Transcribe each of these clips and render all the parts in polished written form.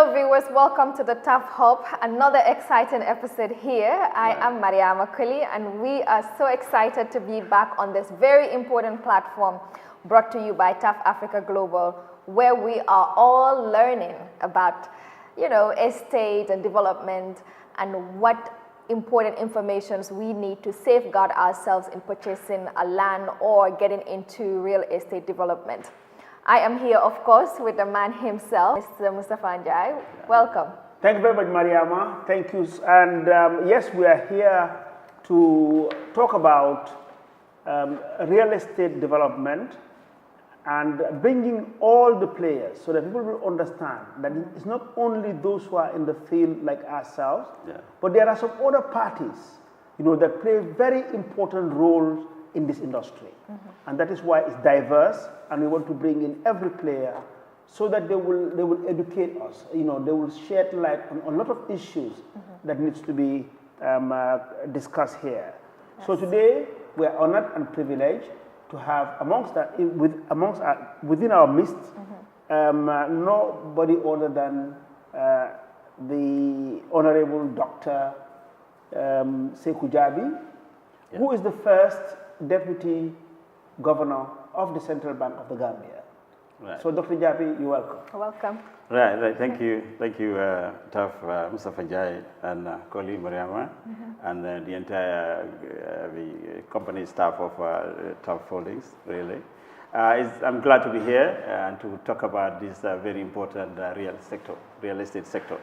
Hello viewers, welcome to the Taf Hub, another exciting episode here. I am Mariama Kuli and we are so excited to be back on this very important platform brought to you by Taf Africa Global, where we are all learning about, estate and development and what important informations we need to safeguard ourselves in purchasing a land or getting into real estate development. I am here, of course, with the man himself, Mr. Mustafa Njai. Welcome. Thank you very much, Mariama. Thank you. And yes, we are here to talk about real estate development and bringing all the players so that people will understand that it's not only those who are in the field like ourselves, but there are some other parties, that play very important roles in this industry. And that is why it's diverse, and we want to bring in every player so that they will educate us. They will shed light on a lot of issues that needs to be discussed here. Yes. So today we are honored and privileged to have within our midst nobody other than the Honorable Dr. Sekou Jabi, who is the first Deputy Governor of the Central Bank of the Gambia. Right. So, Dr. Jabi, you're welcome. Welcome. Right. Thank you, Taf Mustafa Njai and Koli Mariama, and the entire the company staff of Taf Holdings. Really, I'm glad to be here and to talk about this very important real estate sector.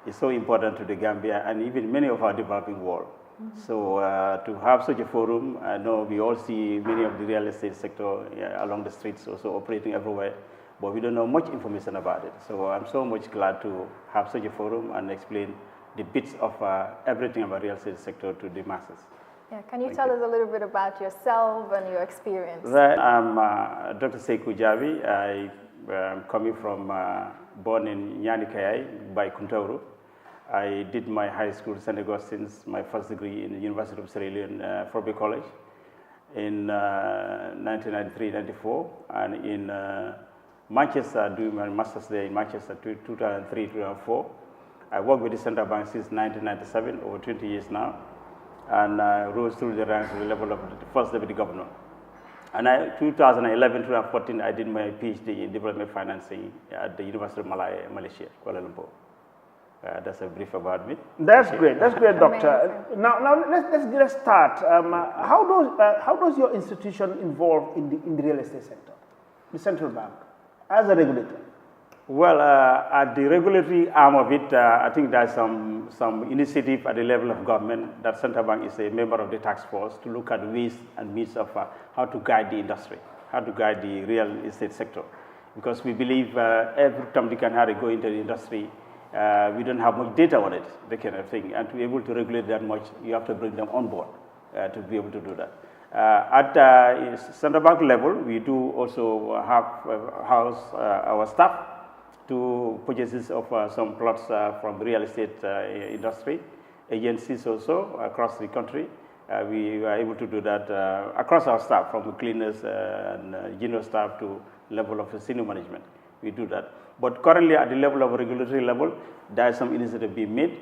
It's so important to the Gambia and even many of our developing world. So to have such a forum, I know we all see many of the real estate sector along the streets also operating everywhere, but we don't know much information about it. So I'm so much glad to have such a forum and explain the bits of everything about real estate sector to the masses. Yeah, can you tell us a little bit about yourself and your experience? Right, I'm Dr. Sekou Jabi. I'm coming from, born in Nyanikayai by Kuntauru. I did my high school St. Augustine's, my first degree in the University of Sierra Leone, Forby College in 1993-94, and in Manchester, doing my master's there in Manchester 2003-2004. I worked with the central bank since 1997, over 20 years now, and I rose through the ranks to the level of the first deputy governor. And 2011-2014, I did my PhD in development financing at the University of Malaya, Malaysia, Kuala Lumpur. That's a brief about me. That's great, Doctor. Now let's start. How does your institution involve in the real estate sector, the central bank, as a regulator? Well, at the regulatory arm of it, I think there's some initiative at the level of government that central bank is a member of the task force to look at ways and means of how to guide the industry, how to guide the real estate sector, because we believe every time they can have to go into the industry. We don't have much data on it, that kind of thing, and to be able to regulate that much, you have to bring them on board to be able to do that. At central bank level, we do also house our staff to purchases of some plots from the real estate industry, agencies also across the country. We are able to do that across our staff, from cleaners and junior staff to level of senior management. We do that. But currently at the level of regulatory level, there is some initiative being made,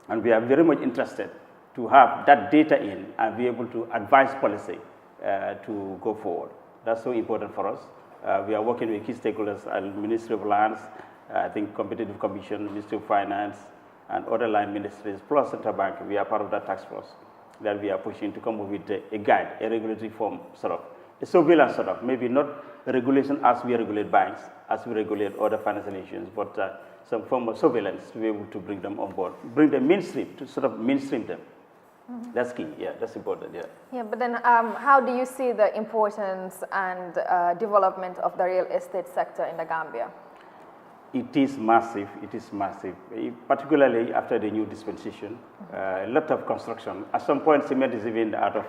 and we are very much interested to have that data in and be able to advise policy to go forward. That's so important for us. We are working with key stakeholders at Ministry of Lands, I think Competitive Commission, Ministry of Finance, and other line ministries, plus Central Bank. We are part of that task force that we are pushing to come up with a guide, a regulatory form, sort of, a surveillance sort of, maybe not regulation as we regulate banks, as we regulate other financial institutions, but some form of surveillance to be able to bring them on board, bring them mainstream, to sort of mainstream them. That's key, that's important, Yeah, but then how do you see the importance and development of the real estate sector in the Gambia? It is massive, particularly after the new dispensation. A lot of construction. At some point, cement is even out of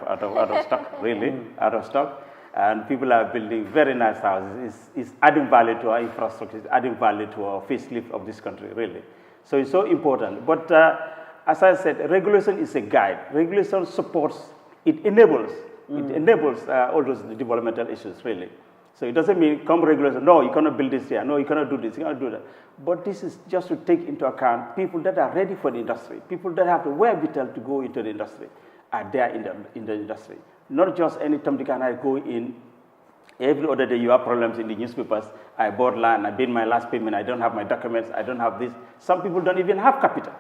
stock, really, out of stock. And people are building very nice houses. It's adding value to our infrastructure, it's adding value to our facelift of this country, really. So it's so important. But as I said, regulation is a guide. Regulation supports, it enables all those developmental issues, really. So it doesn't mean come regulation, no, you cannot build this here, no, you cannot do this, you cannot do that. But this is just to take into account people that are ready for the industry, people that have the wherewithal to go into the industry are there in the industry. Not just any Tom, Dick, and I go in. Every other day you have problems in the newspapers. I bought land, I paid my last payment, I don't have my documents, I don't have this. Some people don't even have capital.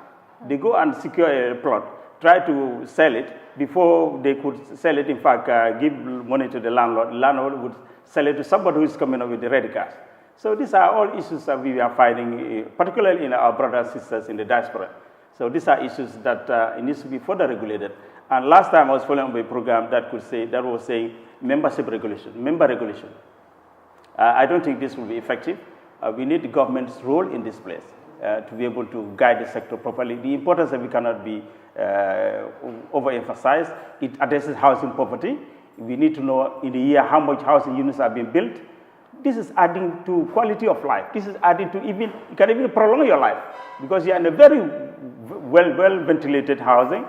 They go and secure a plot, try to sell it. Before they could sell it, in fact, give money to the landlord would sell it to somebody who is coming up with the ready cash. So these are all issues that we are fighting, particularly in our brothers and sisters in the diaspora. So these are issues that it needs to be further regulated. And last time I was following up a program that was saying membership regulation, member regulation. I don't think this will be effective. We need the government's role in this place to be able to guide the sector properly. The importance that we cannot be overemphasized. It addresses housing poverty. We need to know in a year how much housing units are being built. This is adding to quality of life. This is adding to you can even prolong your life because you are in a very well ventilated housing.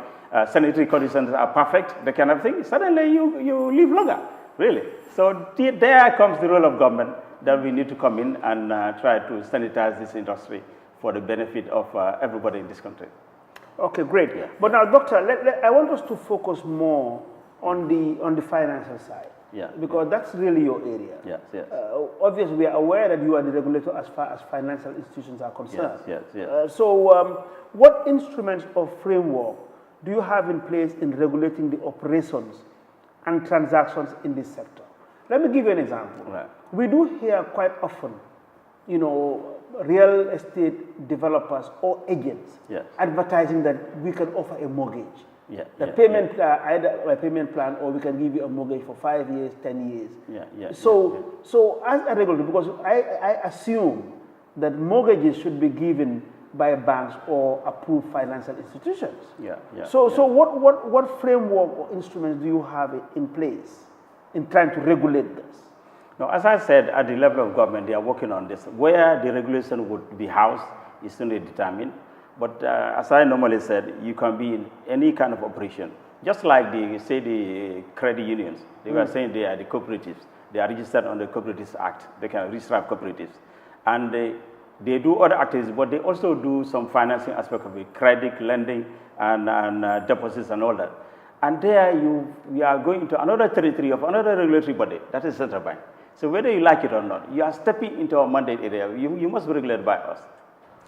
Sanitary conditions are perfect, that kind of thing. Suddenly you live longer, really. So there comes the role of government that we need to come in and try to sanitize this industry for the benefit of everybody in this country. Okay, great. Yeah. But now, Doctor, I want us to focus more on the financial side. Yeah. Because that's really your area. Yes, yes. Obviously, we are aware that you are the regulator as far as financial institutions are concerned. Yes, yes, yes. So what instruments or framework do you have in place in regulating the operations and transactions in this sector? Let me give you an example. Right. We do hear quite often, real estate developers or agents advertising that we can offer a mortgage. Either a payment plan, or we can give you a mortgage for 5 years, 10 years. So as a regulator, because I assume that mortgages should be given by banks or approved financial institutions. So what framework or instruments do you have in place in trying to regulate this? No, as I said, at the level of government, they are working on this. Where the regulation would be housed is still determined. But as I normally said, you can be in any kind of operation. Just like the credit unions, they were saying they are the cooperatives. They are registered on the Cooperatives Act. They can register cooperatives. And they do other activities, but they also do some financing aspect of it, credit, lending, and deposits and all that. And there we are going into another territory of another regulatory body, that is central bank. So whether you like it or not, you are stepping into our mandate area. You must be regulated by us,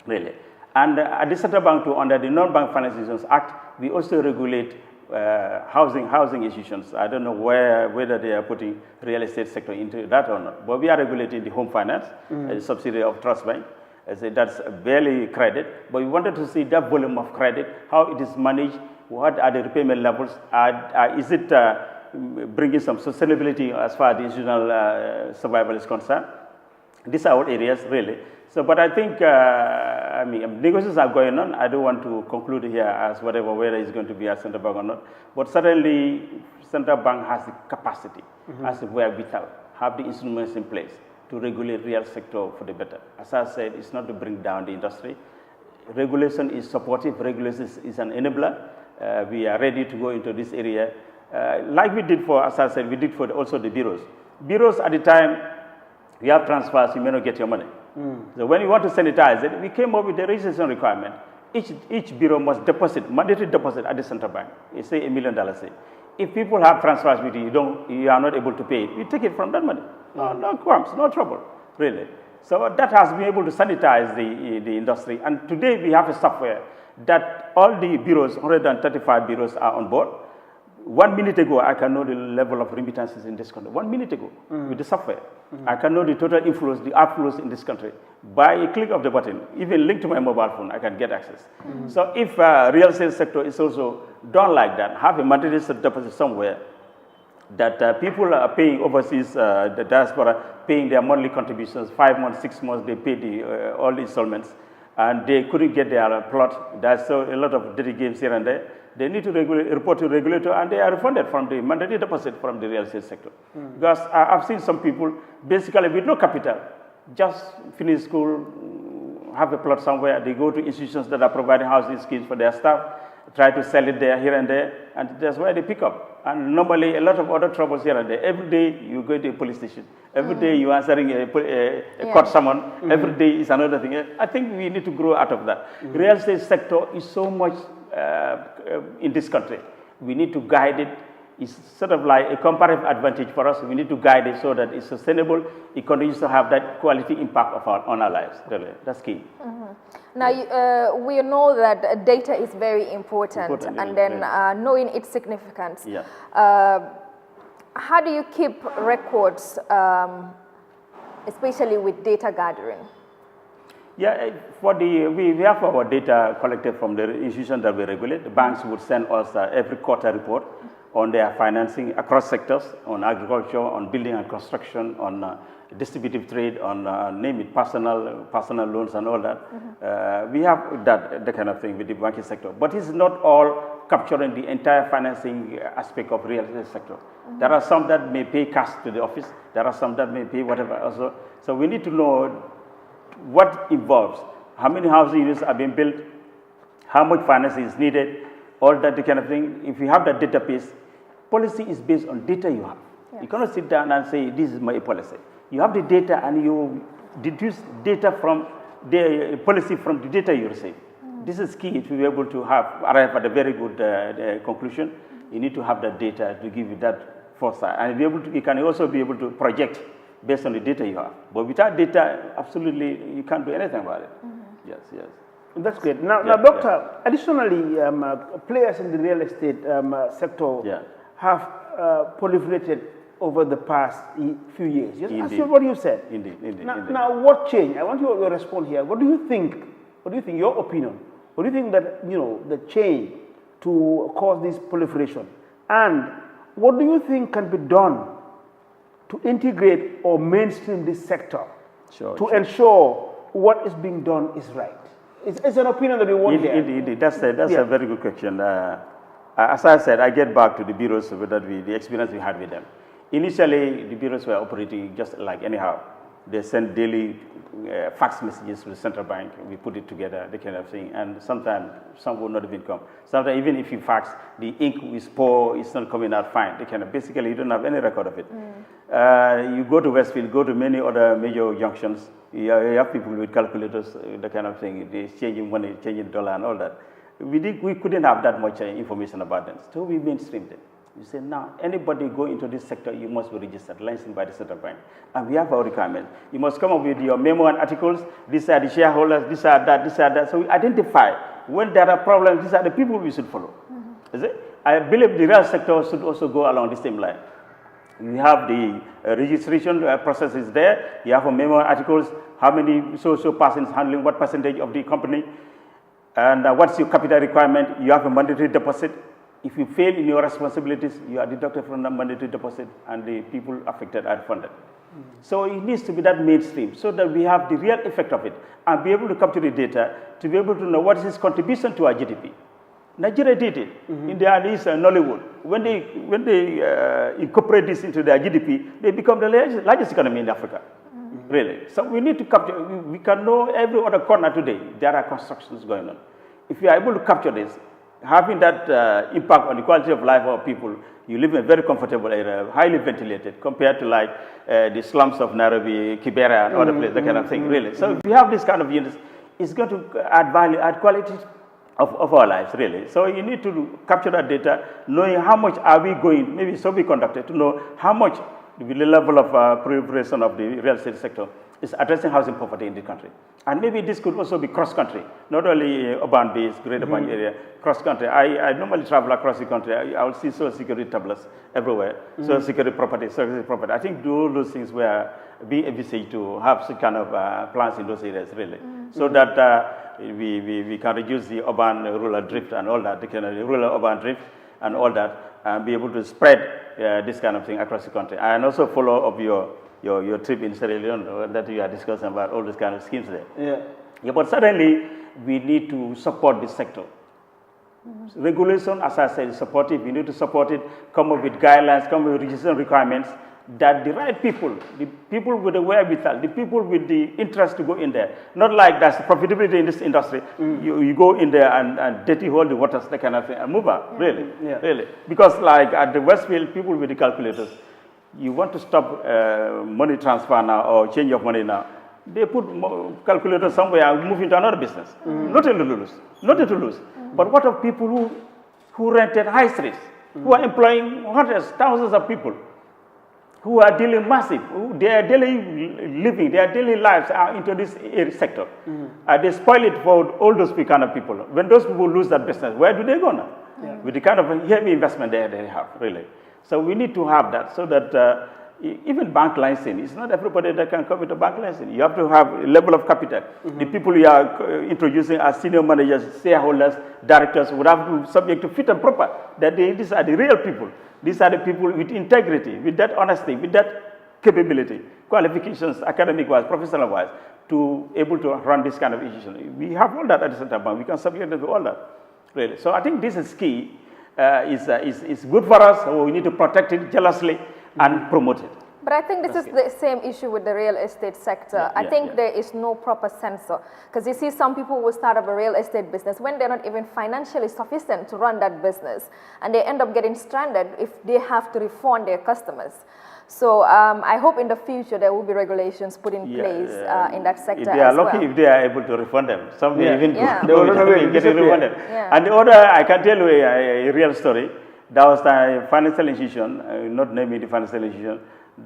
really. And at the central bank too, under the Non-Bank Financial Institutions Act, we also regulate housing institutions. I don't know whether they are putting real estate sector into that or not, but we are regulating the home finance, a subsidiary of Trust Bank. That's barely credit, but we wanted to see that volume of credit, how it is managed, what are the repayment levels, is it bringing some sustainability as far as the institutional survival is concerned. These are all areas, really. So, but I think, negotiations are going on. I don't want to conclude here as whether it's going to be a central bank or not. But certainly, central bank has the capacity, has the wherewithal, have the instruments in place to regulate real sector for the better. As I said, it's not to bring down the industry. Regulation is supportive. Regulation is an enabler. We are ready to go into this area. Like we did for, as I said, we did for also the bureaus. Bureaus at the time, you have transfers, you may not get your money. So when you want to sanitize it, we came up with a registration requirement. Each bureau must deposit, mandatory deposit at the central bank. It's say $1 million. Say. If people have transfers with you, you are not able to pay it, you take it from that money. No qualms, no trouble, really. So that has been able to sanitize the industry. And today we have a software that all the bureaus, 135 bureaus are on board. 1 minute ago, I can know the level of remittances in this country. 1 minute ago, with the software. I can know the total inflows, the outflows in this country. By a click of the button, even linked to my mobile phone, I can get access. So if real estate sector is also done like that, have a mandatory deposit somewhere, that people are paying overseas, the diaspora, paying their monthly contributions, 5 months, 6 months, they pay all the installments, and they couldn't get their plot. There's so a lot of dirty games here and there. They need to report to the regulator, and they are refunded from the mandatory deposit from the real estate sector. Because I've seen some people, basically with no capital, just finish school, have a plot somewhere, they go to institutions that are providing housing schemes for their staff, try to sell it there, here and there, and that's why they pick up. And normally, a lot of other troubles here and there. Every day you go to a police station. Every day you are answering a court summon. Every day is another thing. I think we need to grow out of that. Real estate sector is so much in this country. We need to guide it. It's sort of like a comparative advantage for us. We need to guide it so that it's sustainable. It continues to have that quality impact on our lives. Really, that's key. Now, we know that data is very important and then knowing its significance. How do you keep records, especially with data gathering? Yeah, we have our data collected from the institutions that we regulate. The banks would send us every quarter report on their financing across sectors, on agriculture, on building and construction, on distributive trade, on name it, personal loans and all that. We have that kind of thing with the banking sector, but it's not all capturing the entire financing aspect of real estate sector. There are some that may pay cash to the office. There are some that may pay whatever also. So we need to know what involves, how many housing units are being built, how much financing is needed, all that kind of thing. If you have that database, policy is based on data you have. You cannot sit down and say, this is my policy. You have the data and you deduce data from the policy from the data you receive. This is key to be able to arrive at a very good conclusion. You need to have that data to give you that foresight. And you can also be able to project based on the data you have. But without data, absolutely, you can't do anything about it. Yes. That's great. Now, Doctor, additionally, players in the real estate sector have proliferated over the past few years. Just as what you said. Indeed. Now, what changed? I want your response here. What do you think? Your opinion? What do you think that the change to cause this proliferation? And what do you think can be done to integrate or mainstream this sector to ensure what is being done is right? It's an opinion that we want here. Indeed. That's a very good question. As I said, I get back to the bureaus with the experience we had with them. Initially, the bureaus were operating just like anyhow. They send daily fax messages to the central bank. We put it together, the kind of thing. And sometimes some would not even come. Sometimes even if you fax, the ink is poor, it's not coming out fine. Basically, you don't have any record of it. You go to Westfield, go to many other major junctions. You have people with calculators, the kind of thing. They're changing money, changing dollar and all that. We couldn't have that much information about them. So we mainstreamed it. You say, now, anybody go into this sector, you must be registered, licensed by the central bank. And we have our requirements. You must come up with your memo and articles. These are the shareholders, these are that. So we identify when there are problems, these are the people we should follow. Is it? I believe the real sector should also go along the same line. You have the registration process is there. You have a memo and articles, how many so persons handling what percentage of the company, and what's your capital requirement. You have a mandatory deposit. If you fail in your responsibilities, you are deducted from the mandatory deposit and the people affected are funded. So it needs to be that mainstream so that we have the real effect of it and be able to capture the data to be able to know what is its contribution to our GDP. Nigeria did it in their Nollywood. When they incorporate this into their GDP, they become the largest economy in Africa. Really. So we need to capture, we can know every other corner today, there are constructions going on. If you are able to capture this, having that impact on the quality of life of people, you live in a very comfortable area, highly ventilated, compared to like the slums of Nairobi, Kibera, and other places, that kind of thing, really. So if you have this kind of units, it's going to add value, add quality of our lives, really. So you need to capture that data, knowing how much are we going, maybe survey conducted, to know how much the level of proliferation of the real estate sector is addressing housing poverty in the country. And maybe this could also be cross-country, not only urban-based, great urban area, cross-country. I normally travel across the country. I will see social security tablets everywhere, social security property, service property. I think all those things were being envisaged to have some kind of plans in those areas, really, so that we can reduce the urban-rural drift and all that, the kind of rural-urban drift and all that, and be able to spread this kind of thing across the country. And also follow up your trip in Sierra Leone that you are discussing about all these kind of schemes there. Yeah, but certainly we need to support this sector. Regulation, as I said, is supportive. We need to support it, come up with guidelines, come up with registration requirements, that the right people, the people with the wherewithal, the people with the interest to go in there, not like that's the profitability in this industry, you go in there and dirty all the waters, that kind of thing, and move out, really, really. Because like at the Westfield, people with the calculators, you want to stop money transfer now or change of money now, they put calculator somewhere and move into another business. Nothing to lose, nothing to lose. But what of people who rented high streets, who are employing hundreds, thousands of people, who are dealing massive, their daily living, their daily lives are into this sector. They spoil it for all those kind of people. When those people lose that business, where do they go now? With the kind of heavy investment they have, really. So we need to have that so that even bank licensing, it's not everybody that can come with a bank license. You have to have a level of capital. The people you are introducing as senior managers, shareholders, directors would have to subject to fit and proper. That these are the real people. These are the people with integrity, with that honesty, with that capability, qualifications, academic-wise, professional-wise, to able to run this kind of institution. We have all that at the center bank. We can subject them to all that, really. So I think this is key. Is good for us. So we need to protect it jealously and promote it. But I think this is the same issue with the real estate sector. I think there is no proper censor. Because you see some people will start up a real estate business when they're not even financially sufficient to run that business. And they end up getting stranded if they have to refund their customers. So I hope in the future there will be regulations put in place in that sector as well. They are lucky if they are able to refund them. Some may even they will run away, get refunded. And the other, I can tell you a real story. That was the financial institution, not naming the financial institution,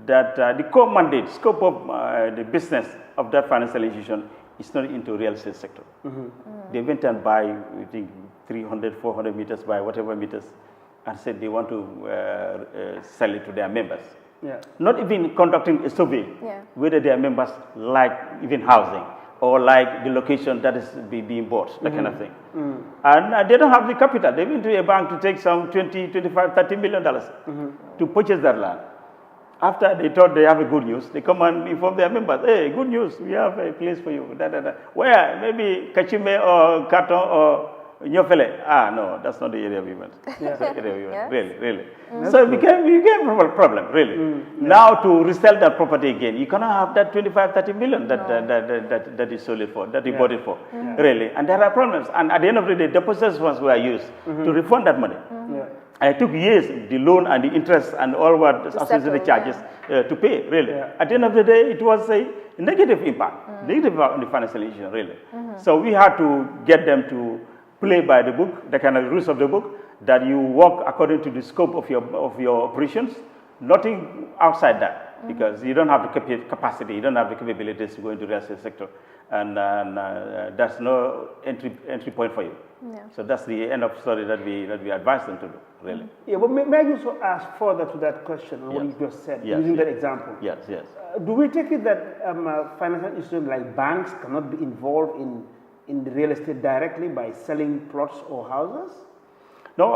that the core mandate, scope of the business of that financial institution is not into real estate sector. They went and buy, I think, 300, 400 meters by whatever meters, and said they want to sell it to their members. Not even conducting a survey whether their members like even housing or like the location that is being bought, that kind of thing. And they don't have the capital. They went to a bank to take some 20, 25, $30 million to purchase that land. After they thought they have a good news, they come and inform their members, hey, good news, we have a place for you. Where? Maybe Kachime or Kato or Nyofele. No, that's not the area we went. Really. So it became a problem, really. Now to resell that property again, you cannot have that 25, 30 million that is sold it for, that you bought it for, really. And there are problems. And at the end of the day, deposit funds were used to refund that money. It took years, the loan and the interest and all what associated charges to pay, really. At the end of the day, it was a negative impact, negative on the financial institution, really. So we had to get them to play by the book, the kind of rules of the book, that you work according to the scope of your operations, nothing outside that, because you don't have the capacity, you don't have the capabilities to go into the real estate sector, and that's no entry point for you. So that's the end of story that we advise them to do, really. But may I also ask further to that question on what you just said, using that example? Yes. Do we take it that financial institutions like banks cannot be involved in the real estate directly by selling plots or houses? No,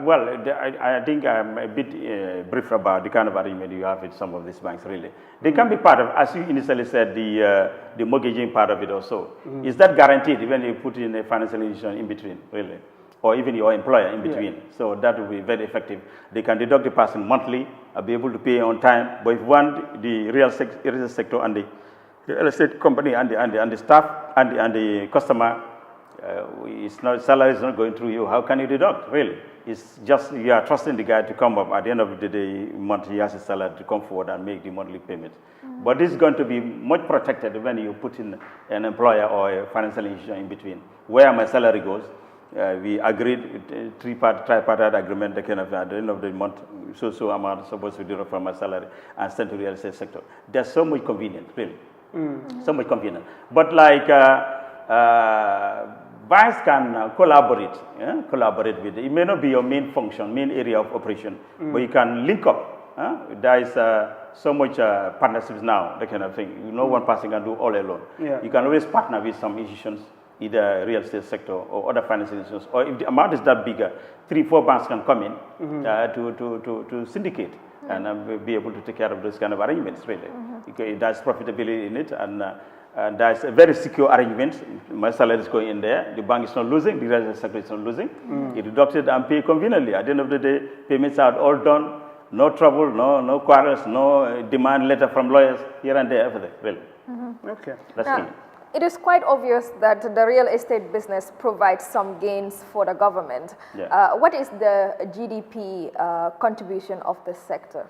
well, I think I'm a bit brief about the kind of arrangement you have with some of these banks, really. They can be part of, as you initially said, the mortgaging part of it also. Is that guaranteed when you put in a financial institution in between, really? Or even your employer in between. So that will be very effective. They can deduct the person monthly, be able to pay on time. But if you want the real estate sector and the real estate company and the staff and the customer, salary is not going through you. How can you deduct, really? It's just you are trusting the guy to come up at the end of the day, month he has his salary to come forward and make the monthly payment. But this is going to be much protected when you put in an employer or a financial institution in between. Where my salary goes, we agreed tripartite agreement, the kind of at the end of the month, so amount supposed to deduct from my salary and send to the real estate sector. That's so much convenient, really. So much convenient. But like banks can collaborate with it. It may not be your main function, main area of operation, but you can link up. There is so much partnerships now, that kind of thing. No one person can do all alone. You can always partner with some institutions, either real estate sector or other financial institutions. Or if the amount is that bigger, 3-4 banks can come in to syndicate and be able to take care of those kind of arrangements, really. There's profitability in it, and that's a very secure arrangement. My salary is going in there. The bank is not losing. The real estate sector is not losing. You deduct it and pay conveniently. At the end of the day, payments are all done, no trouble, no quarrels, no demand letter from lawyers here and there, everything, really. Okay. That's Now, key. it is quite obvious that the real estate business provides some gains for the government. Yeah. What is the GDP contribution of this sector?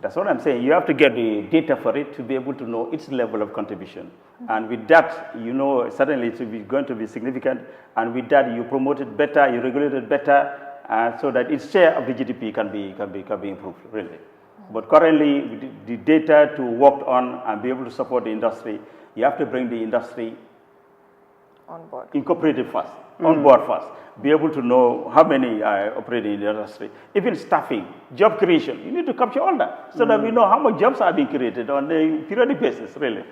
That's what I'm saying. You have to get the data for it to be able to know its level of contribution. And with that, you know, certainly it's going to be significant. And with that, you promote it better, you regulate it better, so that its share of the GDP can be improved, really. But currently, with the data to work on and be able to support the industry, you have to bring the industry On board. incorporate it first, on board first, be able to know how many are operating in the industry. Even staffing, job creation, you need to capture all that so that we know how much jobs are being created on a periodic basis, really.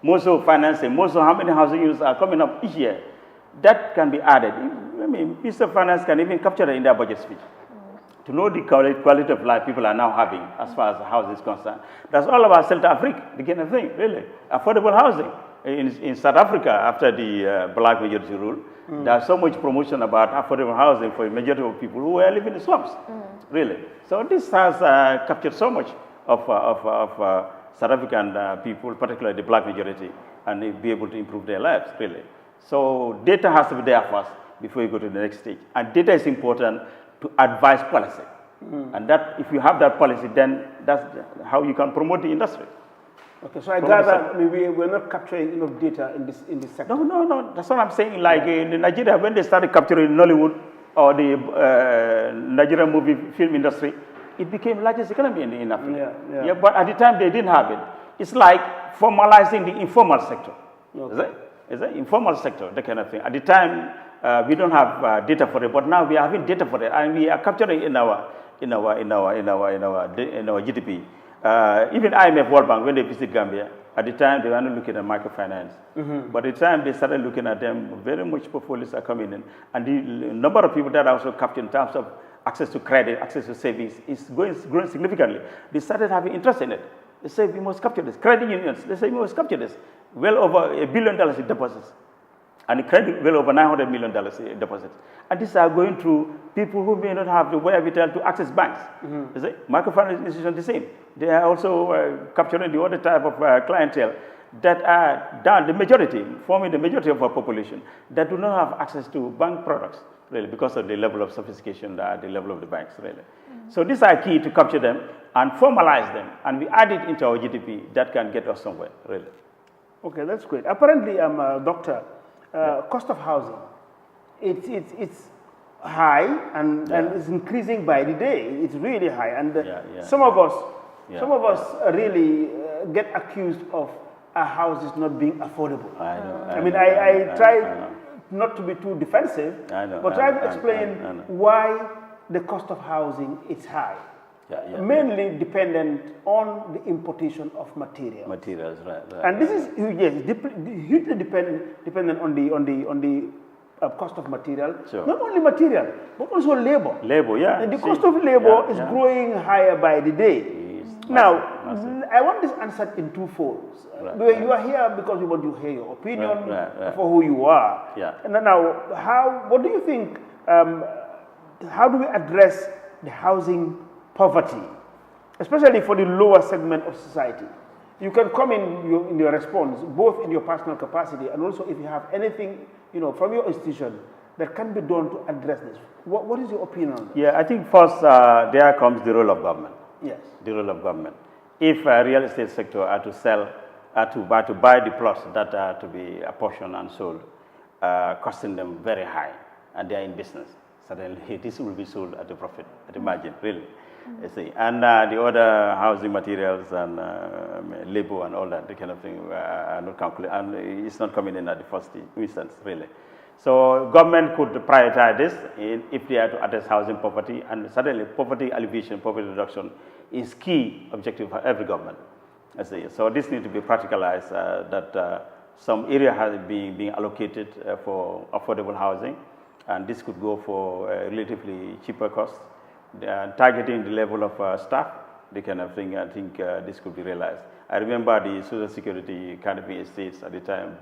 Most of financing, most of how many housing units are coming up each year. That can be added. I mean, Minister of Finance can even capture it in their budget speech. To know the quality of life people are now having as far as the house is concerned. That's all about South Africa, the kind of thing, really. Affordable housing. In South Africa, after the black majority rule, there's so much promotion about affordable housing for the majority of people who are living in slums, really. So this has captured so much of South African people, particularly the black majority, and they be able to improve their lives, really. So data has to be there first before you go to the next stage. And data is important to advise policy. And that, if you have that policy, then that's how you can promote the industry. Okay, so I gather maybe we're not capturing enough data in this sector. No. That's what I'm saying. Like in Nigeria, when they started capturing Nollywood or the Nigerian movie film industry, it became largest economy in Africa. Yeah, but at the time they didn't have it. It's like formalizing the informal sector. Okay. Is it informal sector, that kind of thing. At the time, we don't have data for it, but now we are having data for it, and we are capturing in our GDP. Even IMF, World Bank, when they visit Gambia, at the time they were not looking at microfinance. But at the time they started looking at them, very much portfolios are coming in. And the number of people that are also captured in terms of access to credit, access to savings is growing significantly. They started having interest in it. They say we must capture this. Credit unions, they say we must capture this. Well over $1 billion in deposits. And credit well over $900 million in deposits. And these are going through people who may not have the wherewithal to access banks. Microfinance institutions the same. They are also capturing the other type of clientele that are down, the majority, forming the majority of our population, that do not have access to bank products, really, because of the level of sophistication, the level of the banks, really. So these are key to capture them and formalize them, and we add it into our GDP. That can get us somewhere, really. Okay, that's great. Apparently, doctor, cost of housing, it's high and it's increasing by the day. It's really high, and some of us really get accused of our houses not being affordable. I mean, I try not to be too defensive, but try to explain why the cost of housing is high. Mainly dependent on the importation of materials. Right. And this is hugely dependent on the cost of material. Sure. Not only material, but also labor. And the cost of labor is growing higher by the day. Now, I want this answered in two folds. You are here because we want to hear your opinion for who you are. And now, what do you think? How do we address the housing poverty, especially for the lower segment of society? You can come in your response, both in your personal capacity and also if you have anything, from your institution that can be done to address this. What is your opinion on that? Yeah, I think first there comes the role of government. Yes. The role of government. If a real estate sector are to sell, to buy the plots that are to be apportioned and sold, costing them very high, and they are in business, suddenly this will be sold at a profit, at a margin, really. You see. And the other housing materials and labor and all that, the kind of thing, are not calculated, and it's not coming in at the first instance, really. So government could prioritize this if they are to address housing poverty, and suddenly poverty alleviation, poverty reduction is key objective for every government. I see. So this needs to be practicalized, that some area has been allocated for affordable housing, and this could go for relatively cheaper costs. Targeting the level of staff, the kind of thing, I think this could be realized. I remember the Social Security Canopy estates at the time,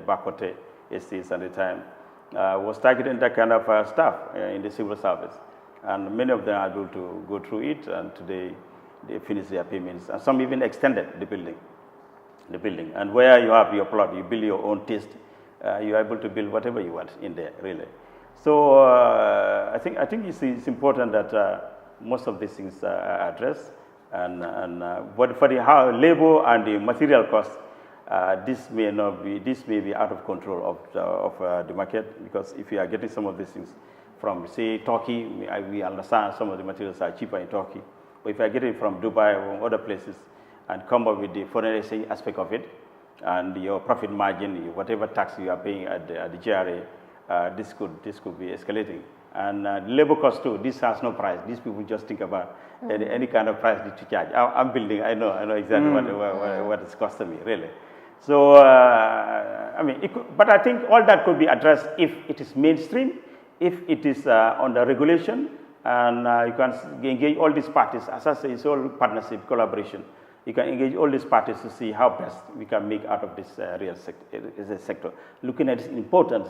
Bakote estates at the time, was targeting that kind of staff in the civil service. And many of them are able to go through it, and today they finish their payments. And some even extended the building. And where you have your plot, you build your own taste, you are able to build whatever you want in there, really. So I think it's important that most of these things are addressed. But for the labor and the material cost, this may be out of control of the market, because if you are getting some of these things from, say, Turkey, we understand some of the materials are cheaper in Turkey. But if I get it from Dubai or other places and come up with the foreign exchange aspect of it and your profit margin, whatever tax you are paying at the GRA, this could be escalating. And labor cost too, this has no price. These people just think about any kind of price to charge. I'm building, I know exactly what it's costing me, really. So, but I think all that could be addressed if it is mainstream, if it is under regulation, and you can engage all these parties. As I say, it's all partnership, collaboration. You can engage all these parties to see how best we can make out of this real sector. Looking at its importance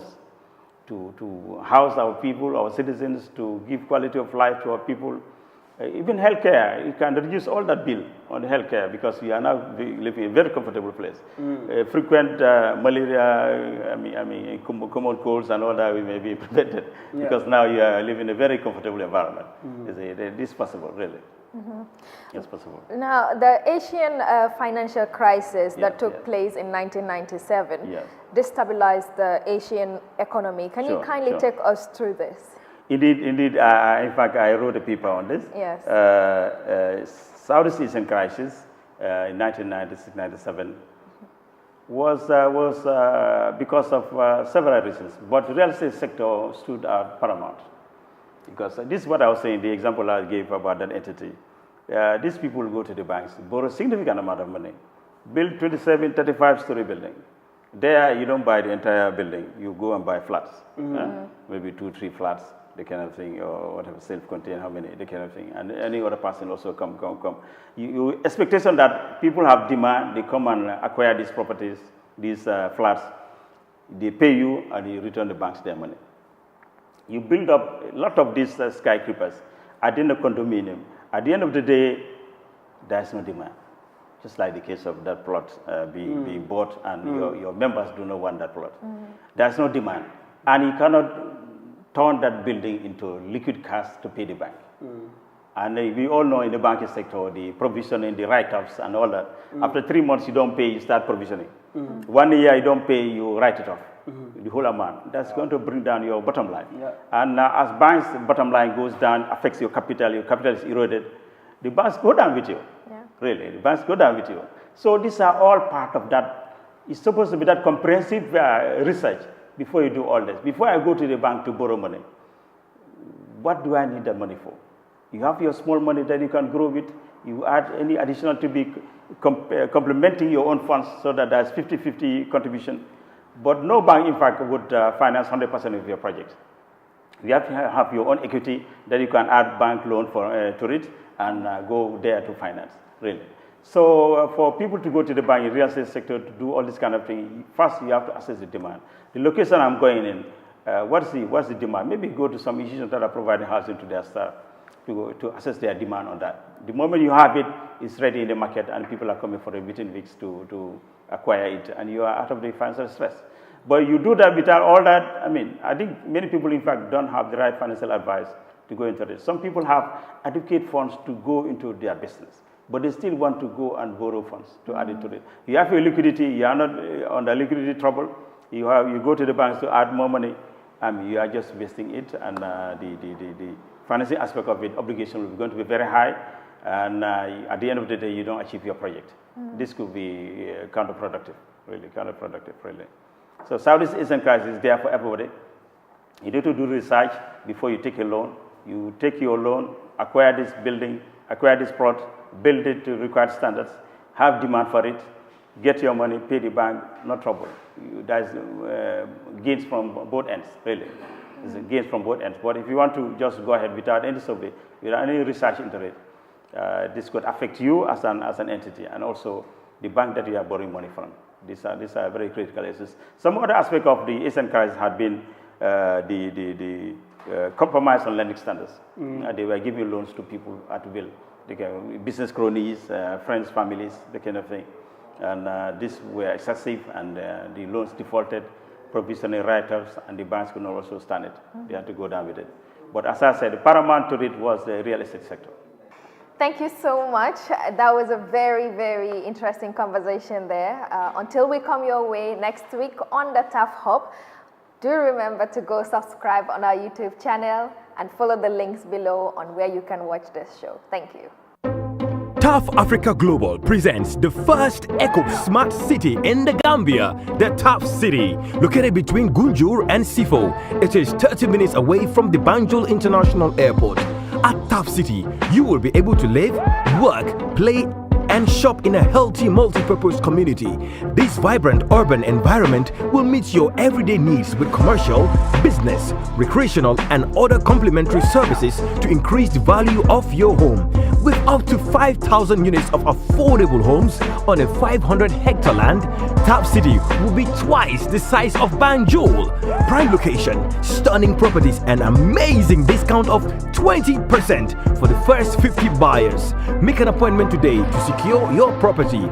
to house our people, our citizens, to give quality of life to our people. Even healthcare, you can reduce all that bill on healthcare, because we are now living in a very comfortable place. Frequent malaria, common colds and all that we may be prevented, because now you are living in a very comfortable environment. This is possible, really. It's possible. Now, the Asian financial crisis that took place in 1997 destabilized the Asian economy. Can you kindly take us through this? Indeed. In fact, I wrote a paper on this. Yes. Southeast Asian crisis in 1996-97 was because of several reasons. But the real estate sector stood out paramount. Because this is what I was saying, the example I gave about that entity. These people go to the banks, borrow a significant amount of money, build 27, 35-story building. There, you don't buy the entire building. You go and buy flats, maybe 2, 3 flats, the kind of thing, or whatever, self-contained, how many, the kind of thing. And any other person also come. You expectation that people have demand, they come and acquire these properties, these flats, they pay you, and you return the banks their money. You build up a lot of these skyscrapers at the end of condominium. At the end of the day, there's no demand. Just like the case of that plot being bought, and your members do not want that plot. There's no demand. And you cannot turn that building into liquid cash to pay the bank. And we all know in the banking sector, the provisioning, the write-offs and all that. After 3 months, you don't pay, you start provisioning. 1 year, you don't pay, you write it off. The whole amount. That's going to bring down your bottom line. And as banks' bottom line goes down, affects your capital is eroded, the banks go down with you. Really, the banks go down with you. So these are all part of that. It's supposed to be that comprehensive research before you do all this. Before I go to the bank to borrow money, what do I need that money for? You have your small money that you can grow with. You add any additional to be complementing your own funds, so that there's 50-50 contribution. But no bank, in fact, would finance 100% of your project. You have to have your own equity that you can add bank loan to it and go there to finance, really. So for people to go to the bank in real estate sector to do all this kind of thing, first you have to assess the demand. The location I'm going in, what's the demand? Maybe go to some institutions that are providing housing to their staff to assess their demand on that. The moment you have it, it's ready in the market, and people are coming for it within weeks to acquire it, and you are out of the financial stress. But you do that without all that. I think many people, in fact, don't have the right financial advice to go into this. Some people have adequate funds to go into their business, but they still want to go and borrow funds to add into it. You have your liquidity, you are not under liquidity trouble. You go to the banks to add more money. You are just wasting it, and the financing aspect of it, obligation will be going to be very high, and at the end of the day, you don't achieve your project. This could be counterproductive, really. So Southeast Asian crisis is there for everybody. You need to do research before you take a loan. You take your loan, acquire this building, acquire this plot, build it to required standards, have demand for it, get your money, pay the bank, no trouble. There's gains from both ends, really. There's gains from both ends. But if you want to just go ahead without any survey, without any research into it, this could affect you as an entity, and also the bank that you are borrowing money from. These are very critical issues. Some other aspect of the Asian crisis had been the compromise on lending standards. They were giving loans to people at will, business cronies, friends, families, the kind of thing. And these were excessive, and the loans defaulted, provisional write-offs, and the banks could not also stand it. They had to go down with it. But as I said, paramount to it was the real estate sector. Thank you so much. That was a very, very interesting conversation there. Until we come your way next week on the Taf Hub, do remember to go subscribe on our YouTube channel and follow the links below on where you can watch this show. Thank you. Taf Africa Global presents the first eco-smart city in the Gambia, the Taf City, located between Gunjur and Sifo. It is 30 minutes away from the Banjul International Airport. At Taf City, you will be able to live, work, play, and shop in a healthy multi-purpose community. This vibrant urban environment will meet your everyday needs with commercial, business, recreational, and other complementary services to increase the value of your home. With up to 5,000 units of affordable homes on a 500-hectare land, Taf City will be twice the size of Banjul. Prime location, stunning properties, and amazing discount of 20% for the first 50 buyers. Make an appointment today to secure your property.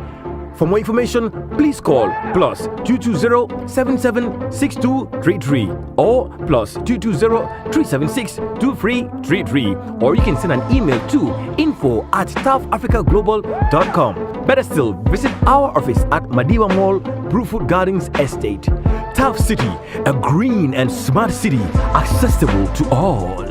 For more information, please call +220-776233 or +220-376-2333, or you can send an email to info@tafafricaglobal.com. Better still, visit our office at Madiba Mall, Bruford Gardens Estate. Taf City, a green and smart city accessible to all.